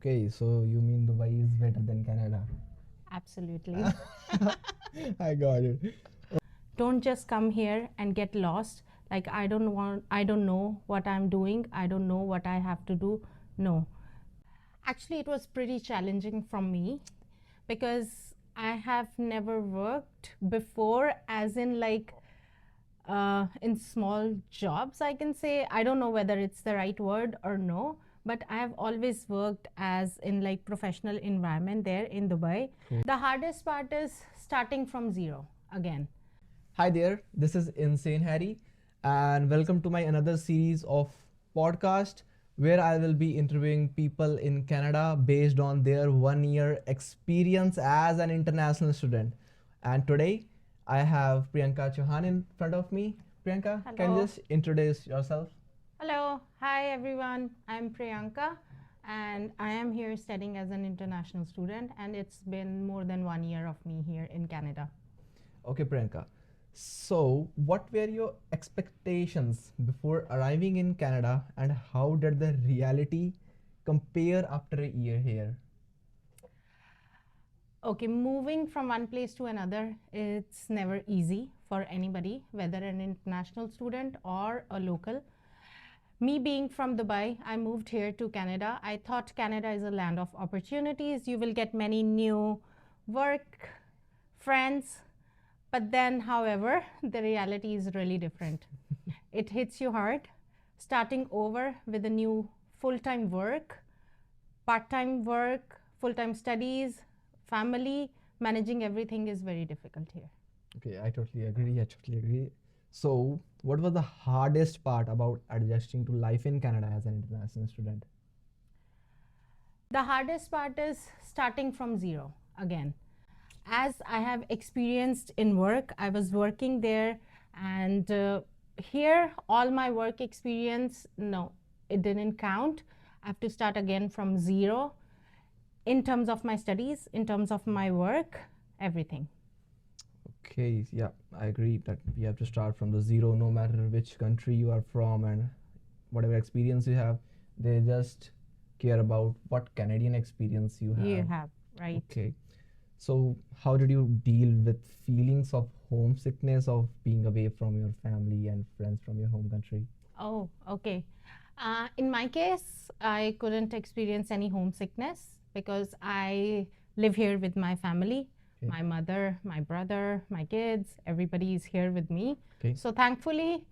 Okay, so you mean Dubai is better than Canada? Absolutely. I got it. Don't just come here and get lost. Like, I don't know what I'm doing. I don't know what I have to do. No. Actually, it was pretty challenging from me because I have never worked before, as in, like, in small jobs, I can say. I don't know whether it's the right word or no, but I have always worked as in like professional environment there in Dubai. Cool. The hardest part is starting from zero again. Hi there, this is Insane Harry, and welcome to my another series of podcast where I will be interviewing people in Canada based on their 1 year experience as an international student. And today I have Priyanka Chauhan in front of me. Priyanka, can you Hello. just introduce yourself? Hello. Hi, everyone. I'm Priyanka, and I am here studying as an international student, and it's been more than 1 year of me here in Canada. Okay, Priyanka. So, what were your expectations before arriving in Canada, and how did the reality compare after a year here? Okay, moving from one place to another, it's never easy for anybody, whether an international student or a local. Me being from Dubai, I moved here to Canada. I thought Canada is a land of opportunities. You will get many new work, friends. But then, however, the reality is really different. It hits you hard. Starting over with a new full time work, part time work, full time studies, family, managing everything is very difficult here. Okay, I totally agree. I totally agree. So, what was the hardest part about adjusting to life in Canada as an international student? The hardest part is starting from zero again. As I have experienced in work, I was working there, and here, all my work experience, no, it didn't count. I have to start again from zero in terms of my studies, in terms of my work, everything. Okay, yeah, I agree that we have to start from the zero no matter which country you are from and whatever experience you have. They just care about what Canadian experience you You have. have, right? Okay. So, how did you deal with feelings of homesickness of being away from your family and friends from your home country? Oh, okay. In my case, I couldn't experience any homesickness because I live here with my family. Okay. My mother, my brother, my kids, everybody is here with me. Okay. So thankfully,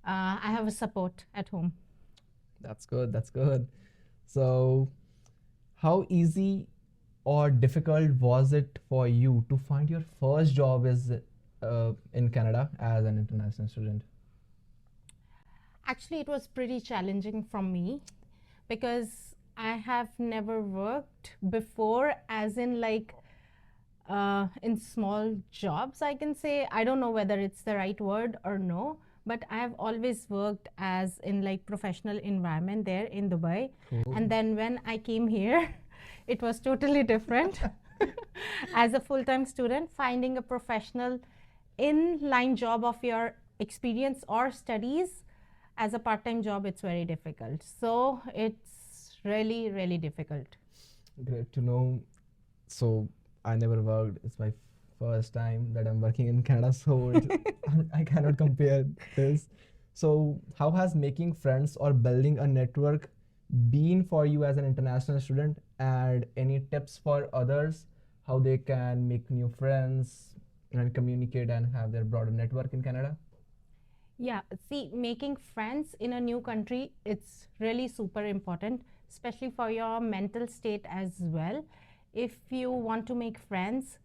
I have a support at home. That's good. That's good. So, how easy or difficult was it for you to find your first job as in Canada as an international student? Actually, it was pretty challenging from me because I have never worked before, as in like in small jobs, I can say. I don't know whether it's the right word or no, but I have always worked as in like professional environment there in Dubai. Cool. And then when I came here, it was totally different. As a full-time student, finding a professional in-line job of your experience or studies as a part-time job, it's very difficult. So it's really, really difficult. Great to know. So, I never worked. It's my first time that I'm working in Canada, so I cannot compare this. So, how has making friends or building a network been for you as an international student? And any tips for others how they can make new friends and communicate and have their broader network in Canada? Yeah, see, making friends in a new country, it's really super important, especially for your mental state as well. If you want to make friends,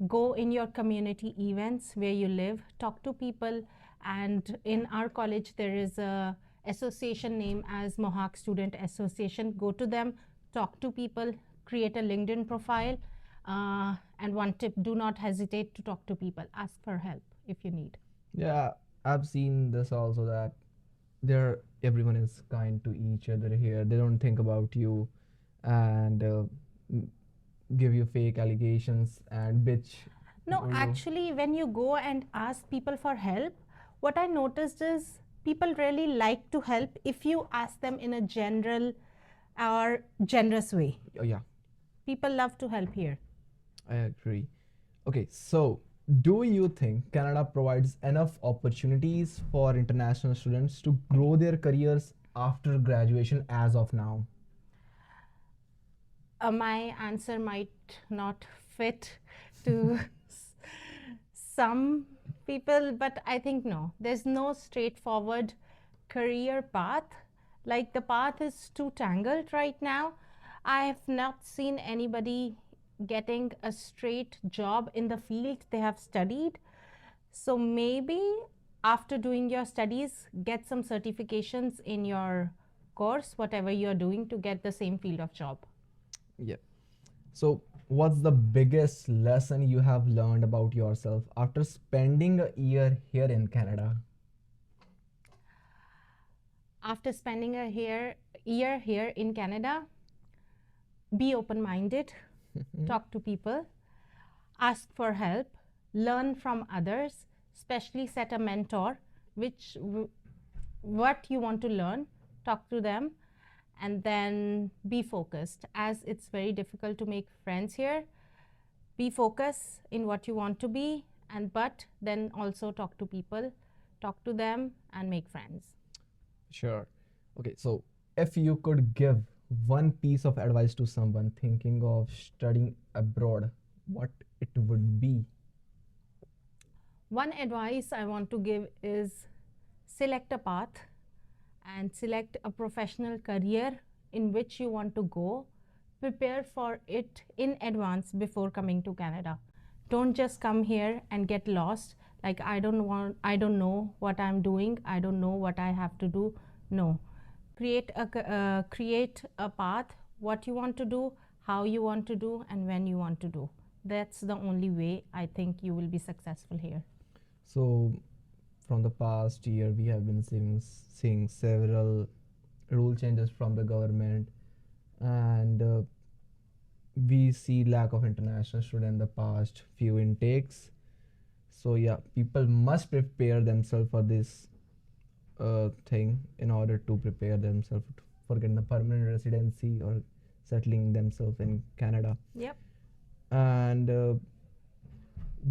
go in your community events where you live, talk to people. And in our college, there is a association named as Mohawk Student Association. Go to them, talk to people, create a LinkedIn profile. And one tip, do not hesitate to talk to people. Ask for help if you need. Yeah, I've seen this also that there everyone is kind to each other here. They don't think about you and m- give you fake allegations and bitch No, for you. actually, when you go and ask people for help, what I noticed is people really like to help if you ask them in a general or generous way. Oh, yeah, People love to help here. I agree. Okay, so do you think Canada provides enough opportunities for international students to grow their careers after graduation as of now? My answer might not fit to some people, but I think no. There's no straightforward career path. Like the path is too tangled right now. I have not seen anybody getting a straight job in the field they have studied. So maybe after doing your studies, get some certifications in your course, whatever you're doing, to get the same field of job. Yeah. So, what's the biggest lesson you have learned about yourself after spending a year here in Canada? After spending a year here in Canada, be open minded, talk to people, ask for help, learn from others, especially set a mentor, which what you want to learn, talk to them, and then be focused. As it's very difficult to make friends here, be focused in what you want to be, and but then also talk to people, talk to them, and make friends. Sure. Okay, so if you could give one piece of advice to someone thinking of studying abroad, what it would be? One advice I want to give is select a path and select a professional career in which you want to go. Prepare for it in advance before coming to Canada. Don't just come here and get lost. Like, I don't know what I'm doing, I don't know what I have to do. No. Create a path, what you want to do, how you want to do, and when you want to do. That's the only way I think you will be successful here. So, from the past year, we have been seeing several rule changes from the government, and we see lack of international student in the past few intakes. So yeah, people must prepare themselves for this thing in order to prepare themselves for getting the permanent residency or settling themselves in Canada. Yep. And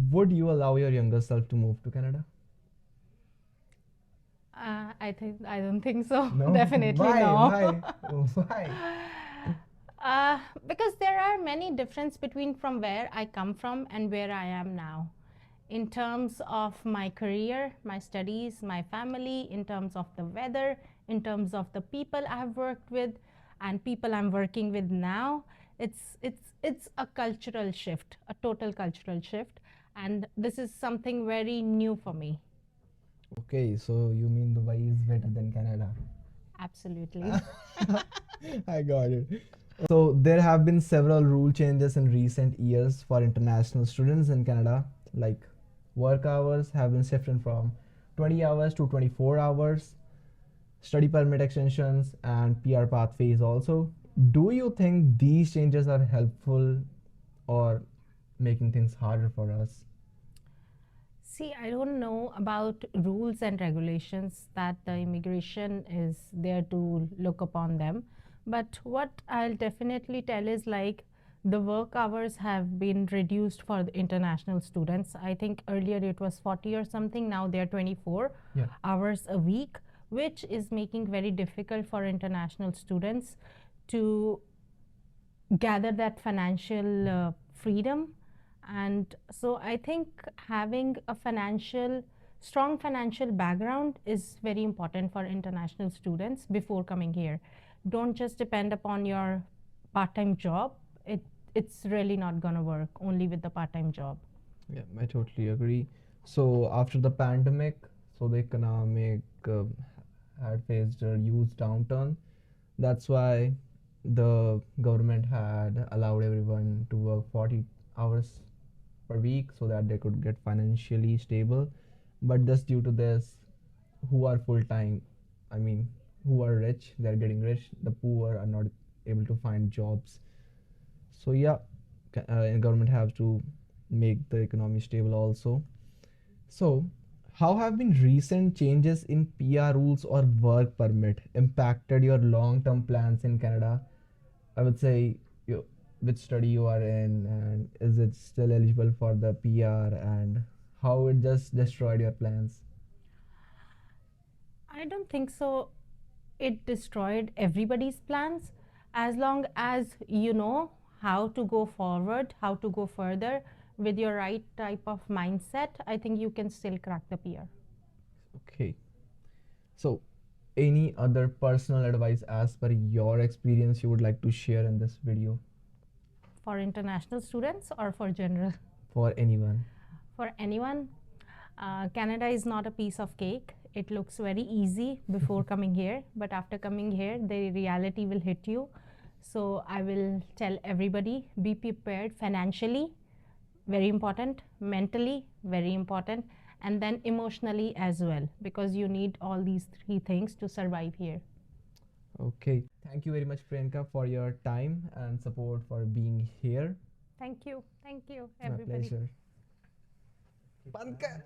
would you allow your younger self to move to Canada? I don't think so. No. Definitely Why? no. Why? Why? Because there are many difference between from where I come from and where I am now. In terms of my career, my studies, my family, in terms of the weather, in terms of the people I've worked with, and people I'm working with now, it's a cultural shift, a total cultural shift, and this is something very new for me. Okay, so you mean Dubai is better than Canada? Absolutely. I got it. So there have been several rule changes in recent years for international students in Canada. Like work hours have been shifted from 20 hours to 24 hours, study permit extensions, and PR pathways also. Do you think these changes are helpful or making things harder for us? See, I don't know about rules and regulations that the immigration is there to look upon them. But what I'll definitely tell is like the work hours have been reduced for the international students. I think earlier it was 40 or something, now they're 24 Yeah. hours a week, which is making very difficult for international students to gather that financial freedom. And so I think having a strong financial background is very important for international students before coming here. Don't just depend upon your part-time job. It's really not going to work only with the part-time job. Yeah, I totally agree. So after the pandemic, so the economic had faced a huge downturn. That's why the government had allowed everyone to work 40 hours per week so that they could get financially stable. But just due to this, who are full time, I mean, who are rich, they're getting rich. The poor are not able to find jobs. So yeah, government has to make the economy stable also. So, how have been recent changes in PR rules or work permit impacted your long-term plans in Canada? I would say you, which study you are in, and is it still eligible for the PR, and how it just destroyed your plans. I don't think so. It destroyed everybody's plans. As long as you know how to go forward, how to go further with your right type of mindset, I think you can still crack the PR. Okay. So, any other personal advice as per your experience you would like to share in this video For international students or for general? for anyone? For anyone, Canada is not a piece of cake. It looks very easy before coming here, but after coming here, the reality will hit you. So I will tell everybody, be prepared financially, very important, mentally, very important, and then emotionally as well, because you need all these three things to survive here. Okay. Thank you very much, Priyanka, for your time and support for being here. Thank you. Thank you, My everybody. pleasure. बंद कर